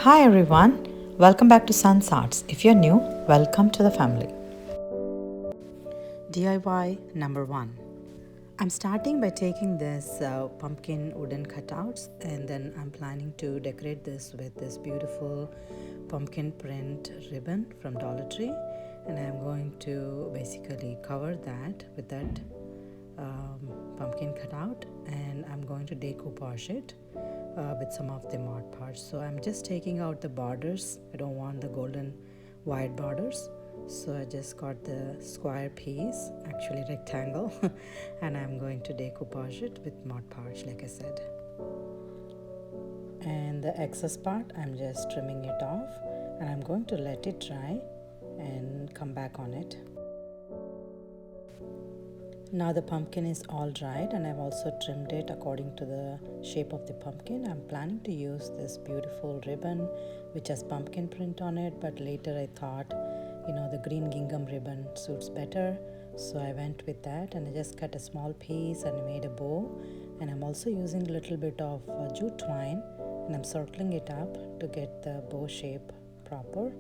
Hi everyone, welcome back to Sun's Arts. If you're new, welcome to the family. DIY number 1. I'm starting by taking this pumpkin wooden cutouts, and then I'm planning to decorate this with this beautiful pumpkin print ribbon from Dollar Tree, and I'm going to basically cover that with that pumpkin cutout, and I'm going to decoupage it with some of the mod parts. So I'm just taking out the borders. I don't want the golden white borders, so I just got the square piece, actually rectangle, and I'm going to decoupage it with mod podge like I said. And the excess part I'm just trimming it off, and I'm going to let it dry and come back on it. Now the pumpkin is all dried, and I've also trimmed it according to the shape of the pumpkin. I'm planning to use this beautiful ribbon which has pumpkin print on it, but later I thought, the green gingham ribbon suits better, so I went with that, and I just cut a small piece and made a bow. And I'm also using a little bit of jute twine, and I'm circling it up to get the bow shape proper.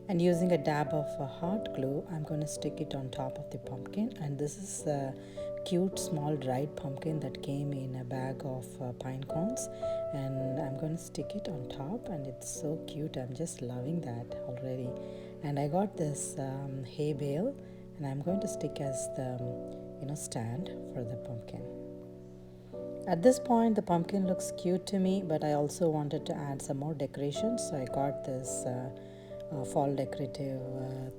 And using a dab of hot glue, I'm going to stick it on top of the pumpkin. And this is a cute small dried pumpkin that came in a bag of pine cones, and I'm going to stick it on top, and it's so cute. I'm just loving that already. And I got this hay bale, and I'm going to stick as the stand for the pumpkin. At this point the pumpkin looks cute to me, but I also wanted to add some more decorations, so I got this fall decorative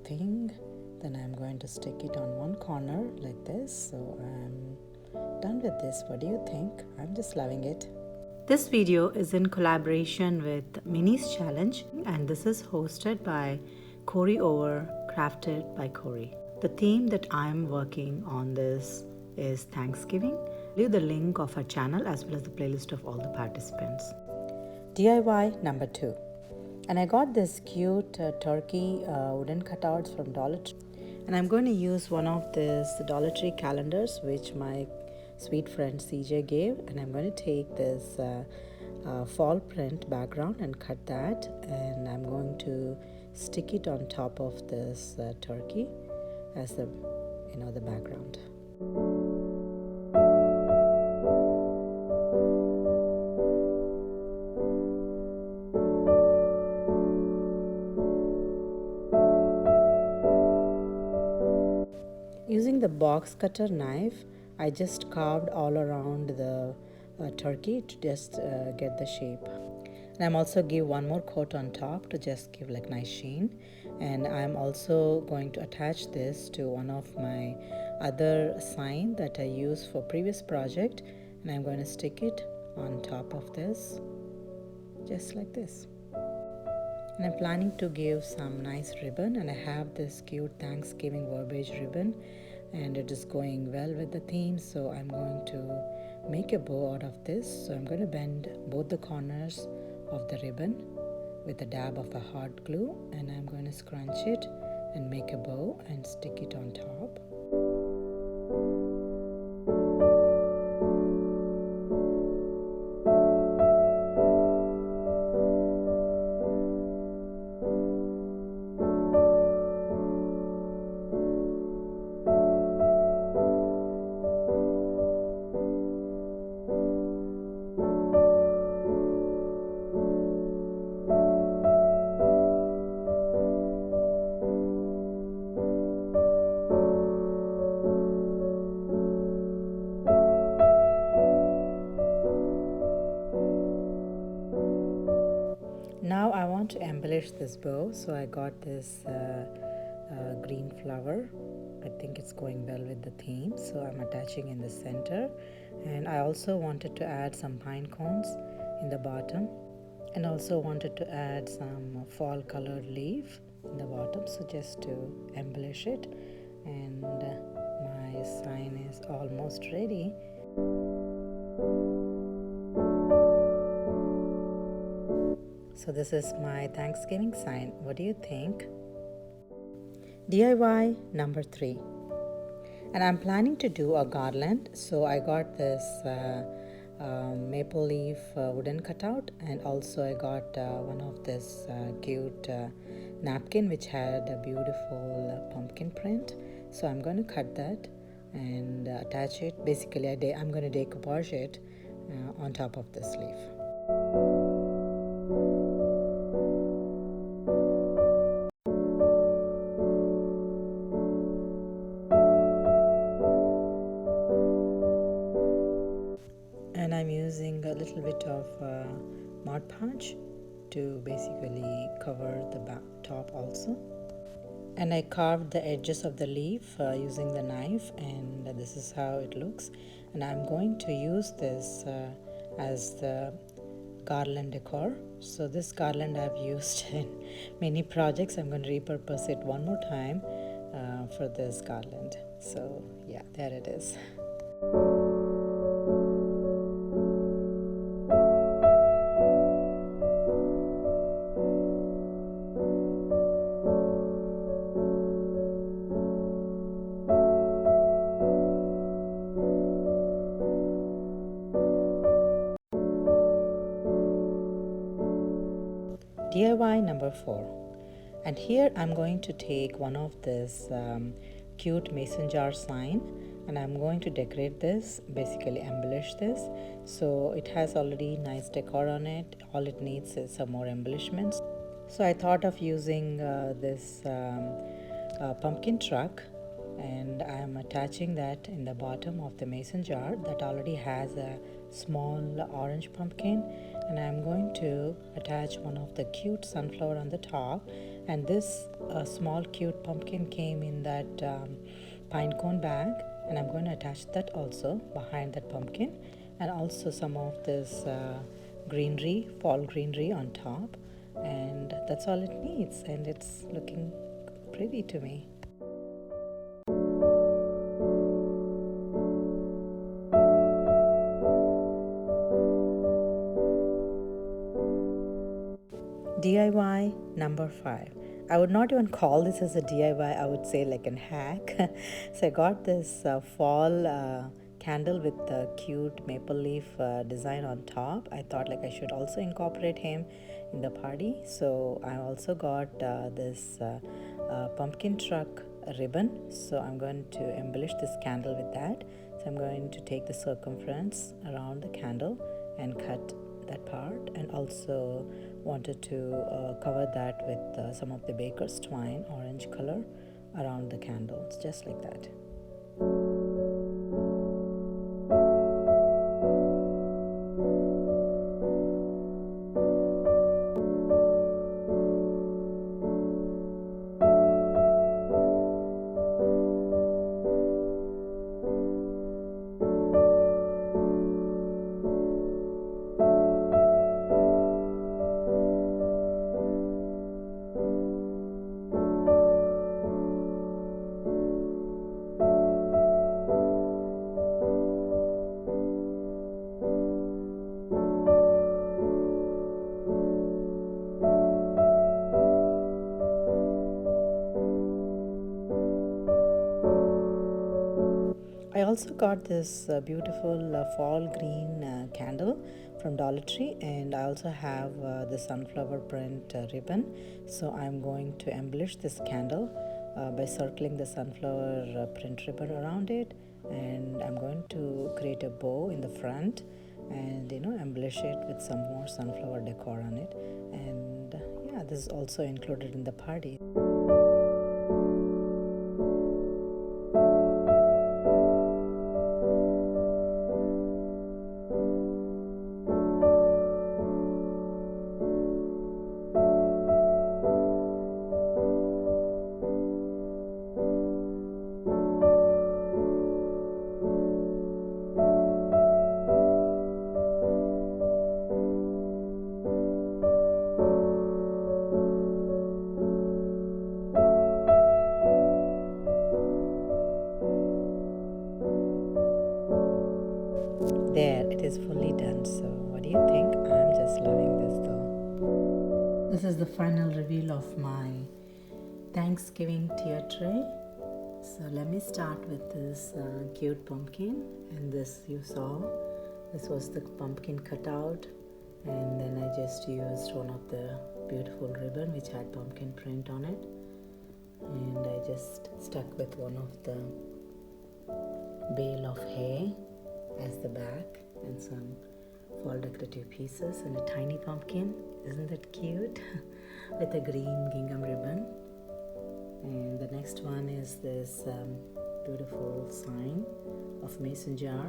thing. Then I'm going to stick it on one corner like this. So I'm done with this. What do you think? I'm just loving it. This video is in collaboration with Minnie's Challenge, and this is hosted by Corie over crafted by Corie. The theme that I'm working on this is Thanksgiving. Leave the link of our channel as well as the playlist of all the participants. DIY number 2. And I got this cute turkey wooden cutouts from Dollar Tree. And I'm going to use one of these Dollar Tree calendars which my sweet friend CJ gave. And I'm going to take this fall print background and cut that. And I'm going to stick it on top of this turkey as the background. Using the box cutter knife, I just carved all around the turkey to just get the shape. And I'm also give one more coat on top to just give like nice sheen. And I'm also going to attach this to one of my other sign that I used for previous project, and I'm going to stick it on top of this just like this. And I'm planning to give some nice ribbon, and I have this cute Thanksgiving verbiage ribbon, and it is going well with the theme, so I'm going to make a bow out of this. So I'm going to bend both the corners of the ribbon with a dab of a hot glue, and I'm going to scrunch it and make a bow and stick it on top. Now I want to embellish this bow, so I got this green flower. I think it's going well with the theme, so I'm attaching in the center. And I also wanted to add some pine cones in the bottom. And also wanted to add some fall colored leaf in the bottom, so just to embellish it. And my sign is almost ready. So this is my Thanksgiving sign. What do you think? DIY number 3. And I'm planning to do a garland, so I got this maple leaf wooden cutout, and also I got one of this cute napkin which had a beautiful pumpkin print. So I'm going to cut that and attach it. Basically I'm going to decoupage it on top of this leaf. And I'm using a little bit of Mod Podge to basically cover the top also. And I carved the edges of the leaf using the knife, and this is how it looks. And I'm going to use this as the garland decor. So this garland I've used in many projects. I'm going to repurpose it one more time for this garland. So yeah, there it is. DIY number 4. And here I'm going to take one of this cute mason jar sign, and I'm going to decorate this, basically embellish this. So it has already nice decor on it. All it needs is some more embellishments. So I thought of using this pumpkin truck, and I'm attaching that in the bottom of the mason jar that already has a small orange pumpkin, and I'm going to attach one of the cute sunflower on the top. And this small cute pumpkin came in that pine cone bag, and I'm going to attach that also behind that pumpkin, and also some of this greenery, fall greenery on top. And that's all it needs, and it's looking pretty to me. DIY number 5. I would not even call this as a DIY, I would say like an hack. So I got this fall candle with the cute maple leaf design on top. I thought like I should also incorporate him in the party. So I also got this pumpkin truck ribbon. So I'm going to embellish this candle with that. So I'm going to take the circumference around the candle and cut that part, and also wanted to cover that with some of the baker's twine orange color around the candles, just like that. I also got this beautiful fall green candle from Dollar Tree, and I also have the sunflower print ribbon. So I'm going to embellish this candle by circling the sunflower print ribbon around it, and I'm going to create a bow in the front and embellish it with some more sunflower decor on it. And yeah, this is also included in the party. This is the final reveal of my Thanksgiving tier tray. So let me start with this cute pumpkin, and this you saw, this was the pumpkin cutout, and then I just used one of the beautiful ribbon which had pumpkin print on it, and I just stuck with one of the bale of hay as the back and some fall decorative pieces and a tiny pumpkin. Isn't that cute? With a green gingham ribbon. And the next one is this beautiful sign of mason jar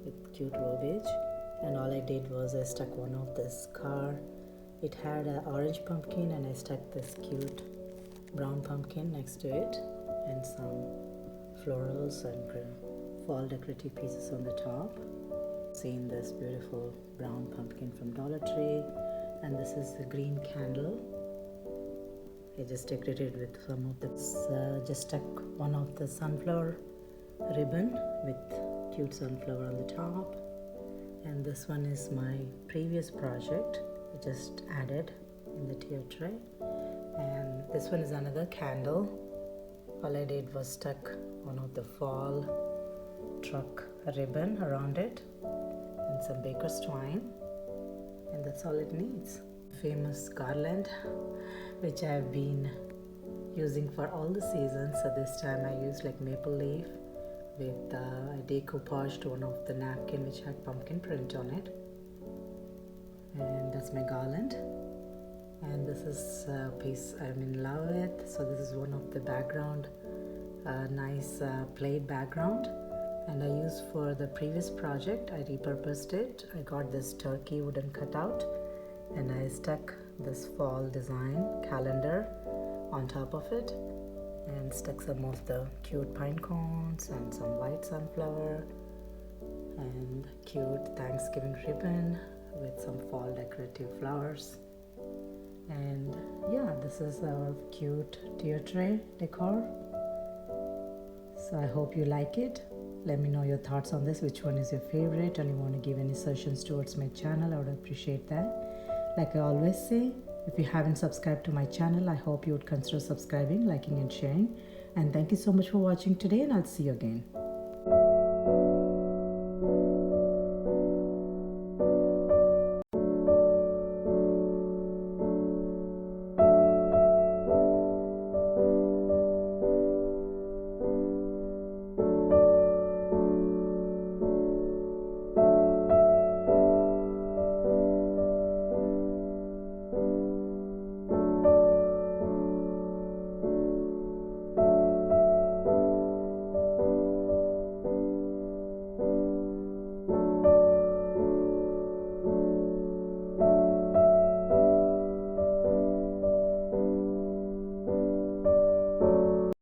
with cute verbiage, and all I did was I stuck one of this car. It had an orange pumpkin and I stuck this cute brown pumpkin next to it and some florals and fall decorative pieces on the top. Seeing this beautiful brown pumpkin from Dollar Tree, and this is the green candle. I just decorated with some of this, just stuck one of the sunflower ribbon with cute sunflower on the top. And this one is my previous project, I just added in the tier tray. And this one is another candle. All I did was stuck one of the fall truck ribbon around it and some baker's twine, and that's all it needs. Famous garland which I've been using for all the seasons. So this time I used like maple leaf with I decoupaged one of the napkin which had pumpkin print on it, and that's my garland. And this is a piece I'm in love with. So this is one of the background, nice plaid background, and I used for the previous project. I repurposed it. I got this turkey wooden cutout and I stuck this fall design calendar on top of it and stuck some of the cute pine cones and some white sunflower and cute Thanksgiving ribbon with some fall decorative flowers. And yeah, this is our cute tier tray decor. So I hope you like it. Let me know your thoughts on this, which one is your favorite, and you want to give any suggestions towards my channel. I would appreciate that. Like I always say, if you haven't subscribed to my channel, I hope you would consider subscribing, liking and sharing. And thank you so much for watching today, and I'll see you again.